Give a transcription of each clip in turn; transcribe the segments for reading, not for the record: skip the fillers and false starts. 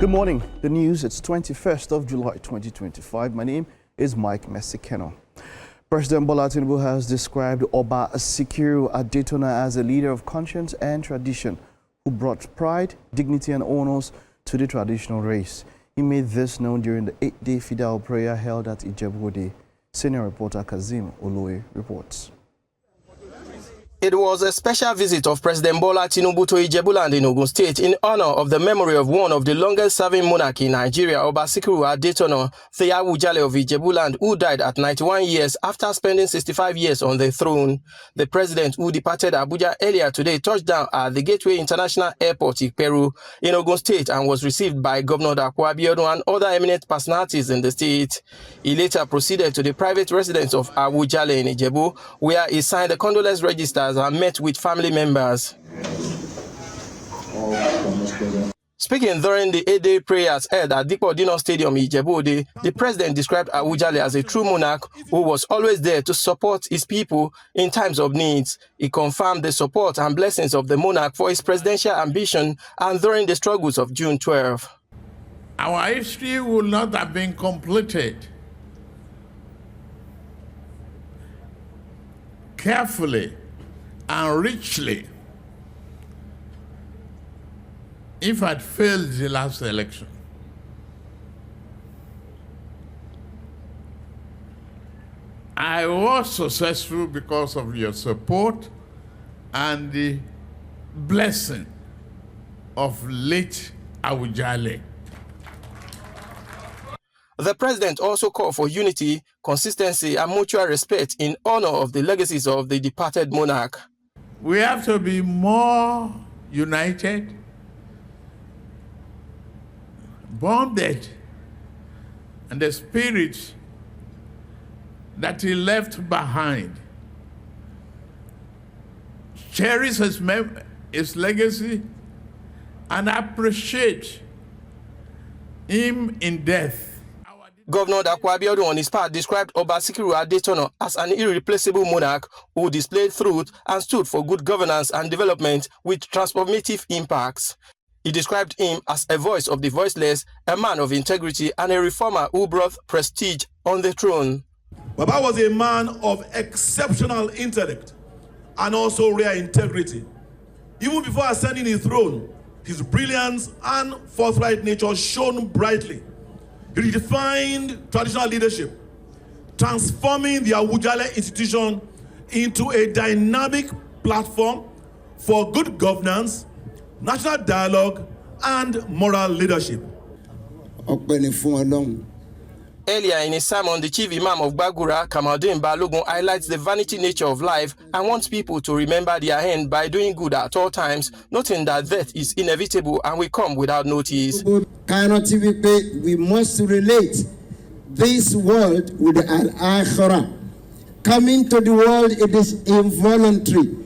Good morning. The news, it's 21st of July 2025. My name is Mike Mesikeno. President Bola Tinubu has described Oba Sikiru Adetona as a leader of conscience and tradition who brought pride, dignity and honors to the traditional race. He made this known during the 8-day Fidel prayer held at Ijebu-Ode. Senior reporter Kazim Oloye reports. It was a special visit of President Bola Tinubu to Ijebuland in Ogun State in honor of the memory of one of the longest-serving monarchs in Nigeria, Oba Sikiru Adetona, the Awujale of Ijebuland, who died at 91 years after spending 65 years on the throne. The president, who departed Abuja earlier today, touched down at the Gateway International Airport, Iperu, in Ogun State and was received by Governor Dapo Abiodun and other eminent personalities in the state. He later proceeded to the private residence of Awujale in Ijebu, where he signed the condolence registers and met with family members. Speaking during the 8-day prayers held at Dipo Dina Stadium, Ijebu-Ode, the president described Awujale as a true monarch who was always there to support his people in times of needs. He confirmed the support and blessings of the monarch for his presidential ambition and during the struggles of June 12. Our history would not have been completed carefully and richly if I'd failed the last election. I was successful because of your support and the blessing of late Awujale. The president also called for unity, consistency, and mutual respect in honor of the legacies of the departed monarch. We have to be more united, bonded, and the spirit that he left behind. Cherish his legacy and appreciate him in death. Governor Dapo Abiodun, on his part, described Oba Sikiru Adetona as an irreplaceable monarch who displayed truth and stood for good governance and development with transformative impacts. He described him as a voice of the voiceless, a man of integrity, and a reformer who brought prestige on the throne. Baba was a man of exceptional intellect and also rare integrity. Even before ascending his throne, his brilliance and forthright nature shone brightly. He redefined traditional leadership, transforming the Awujale institution into a dynamic platform for good governance, national dialogue, and moral leadership. Earlier in his sermon, the chief imam of Bagura, Kamaldeen Balogun, highlights the vanity nature of life and wants people to remember their end by doing good at all times, noting that death is inevitable and will come without notice. We must relate this world with Al-Akhirah. Coming to the world, it is involuntary.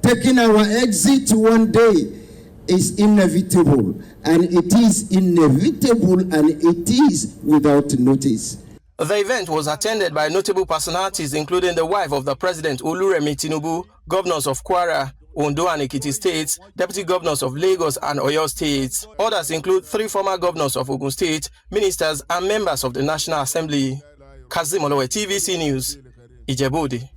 Taking our exit one day is inevitable, and it is inevitable, and it is without notice. The event was attended by notable personalities, including the wife of the president, Oluremi Tinubu, governors of Kwara, Ondo and Ekiti states, deputy governors of Lagos and Oyo states. Others include 3 former governors of Ogun State, ministers, and members of the National Assembly. Kazim Oloye, TVC News, Ijebu-Ode.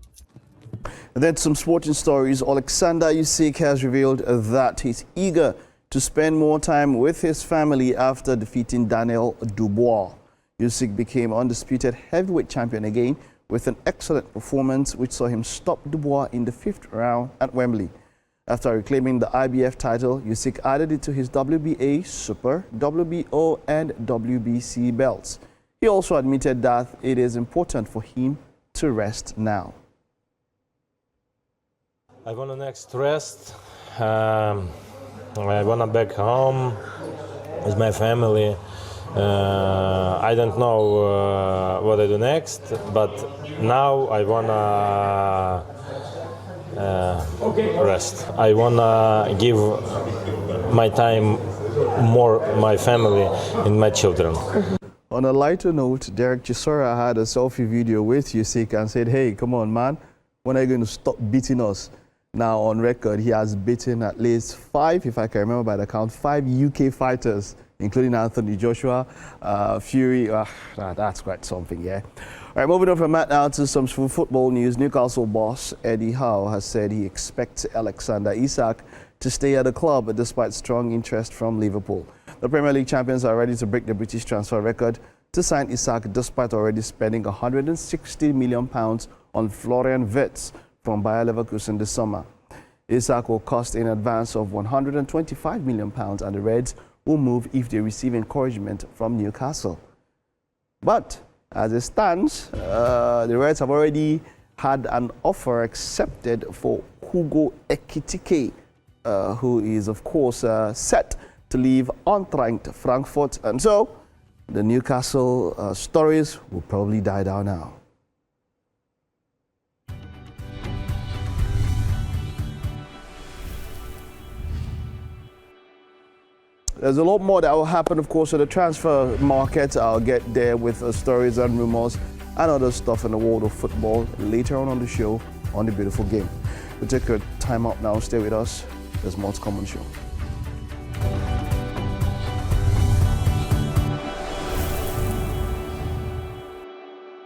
Then some sporting stories. Alexander Usyk has revealed that he's eager to spend more time with his family after defeating Daniel Dubois. Usyk became undisputed heavyweight champion again with an excellent performance which saw him stop Dubois in the 5th round at Wembley. After reclaiming the IBF title, Usyk added it to his WBA, Super, WBO and WBC belts. He also admitted that it is important for him to rest now. I want to next rest. I want to back home with my family. I don't know what I do next, but now I want to rest. I want to give my time more my family and my children. On a lighter note, Derek Chisora had a selfie video with Usyk and said, "Hey, come on, man, when are you going to stop beating us?" Now, on record, he has beaten at least 5, if I can remember by the count, 5 UK fighters including Anthony Joshua, Fury. That's quite something, yeah. All right, moving on from that now to some football news. Newcastle boss Eddie Howe has said he expects Alexander Isak to stay at the club despite strong interest from Liverpool. The Premier League champions are ready to break the British transfer record to sign Isak despite already spending £160 million on Florian Wirtz from Bayer Leverkusen this summer. Isak will cost in advance of £125 million and the Reds will move if they receive encouragement from Newcastle. But as it stands, the Reds have already had an offer accepted for Hugo Ekitike, who is of course set to leave Eintracht Frankfurt, and so the Newcastle stories will probably die down now. There's a lot more that will happen, of course, in the transfer market. I'll get there with stories and rumors and other stuff in the world of football later on the show on The Beautiful Game. We'll take a time out now. Stay with us. There's more to come on the show.